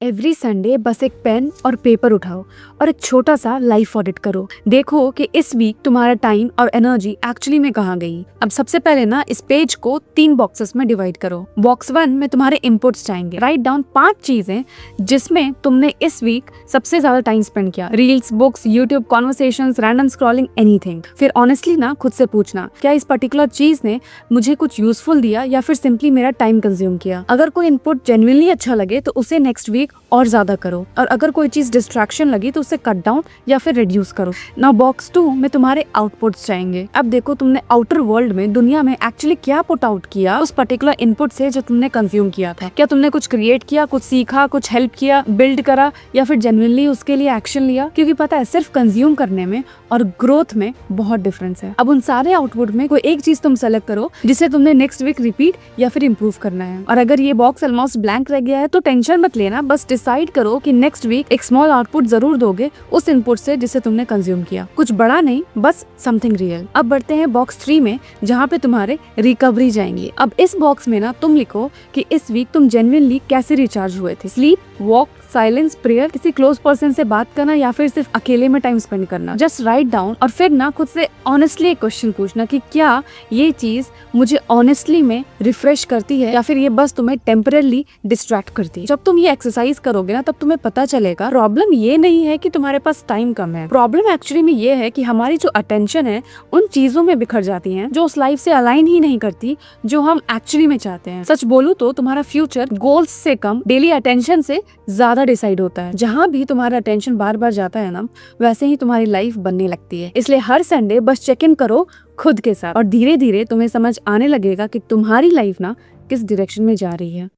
Every Sunday बस एक pen और पेपर उठाओ और एक छोटा सा लाइफ ऑडिट करो। देखो कि इस वीक तुम्हारा टाइम और एनर्जी एक्चुअली में कहाँ गई। अब सबसे पहले ना इस पेज को 3 बॉक्सेस में डिवाइड करो। बॉक्स 1 में तुम्हारे इनपुट्स जाएंगे। राइट डाउन 5 चीजें जिसमें तुमने इस वीक सबसे ज्यादा टाइम स्पेंड किया। Reels, books, YouTube, conversations, random scrolling, anything. फिर ऑनेस्टली ना खुद से पूछना, क्या इस पर्टिकुलर चीज ने मुझे कुछ यूजफुल दिया या फिर सिंपली मेरा टाइम कंज्यूम किया। अगर कोई इनपुट जेन्युइनली अच्छा लगे तो उसे नेक्स्ट वीक और ज्यादा करो, और अगर कोई चीज डिस्ट्रैक्शन लगी तो उसे कट डाउन या फिर रिड्यूस करो। नाउ बॉक्स 2 में तुम्हारे आउटपुट्स जाएंगे। अब देखो तुमने आउटर वर्ल्ड में, दुनिया में एक्चुअली क्या पुट आउट किया उस पर्टिकुलर इनपुट से जो तुमने कंज्यूम किया था। क्या तुमने कुछ क्रिएट किया, कुछ सीखा, कुछ हेल्प किया, बिल्ड करा, या फिर जेन्युइनली उसके लिए एक्शन लिया। क्योंकि पता है सिर्फ कंज्यूम करने में और ग्रोथ में बहुत डिफरेंस है। अब उन सारे आउटपुट में कोई एक चीज तुम सेलेक्ट करो जिसे तुमने नेक्स्ट वीक रिपीट या फिर इम्प्रूव करना है। और अगर ये बॉक्स ऑलमोस्ट ब्लैंक रह गया है तो टेंशन मत लेना, बस डिसाइड करो कि नेक्स्ट वीक एक स्मॉल आउटपुट जरूर दोगे उस इनपुट से जिसे तुमने कंज्यूम किया। कुछ बड़ा नहीं, बस समथिंग रियल। अब बढ़ते हैं बॉक्स 3 में, जहाँ पे तुम्हारे रिकवरी जाएंगी। अब इस बॉक्स में ना तुम लिखो कि इस वीक तुम जेन्युइनली कैसे रिचार्ज हुए थे। स्लीप, वॉक, साइलेंस, प्रेयर, किसी क्लोज पर्सन से बात करना या फिर सिर्फ अकेले में टाइम स्पेंड करना। जस्ट राइट डाउन और फिर ना खुद से ऑनेस्टली एक क्वेश्चन पूछना कि क्या ये चीज मुझे ऑनेस्टली में रिफ्रेश करती है या फिर ये बस तुम्हें टेम्परली डिस्ट्रैक्ट करती है। जब तुम ये एक्सरसाइज करोगे ना तब तुम्हें पता चलेगा प्रॉब्लम ये नहीं है कि तुम्हारे पास टाइम कम है। प्रॉब्लम एक्चुअली में ये है कि हमारी जो अटेंशन है उन चीजों में बिखर जाती है जो उस लाइफ से अलाइन ही नहीं करती जो हम एक्चुअली में चाहते हैं। सच बोलूं तो तुम्हारा फ्यूचर गोल्स से कम डेली अटेंशन से ज्यादा डिसाइड होता है। जहाँ भी तुम्हारा अटेंशन बार बार जाता है ना, वैसे ही तुम्हारी लाइफ बनने लगती है। इसलिए हर संडे बस चेक इन करो खुद के साथ और धीरे धीरे तुम्हें समझ आने लगेगा कि तुम्हारी लाइफ ना किस डायरेक्शन में जा रही है।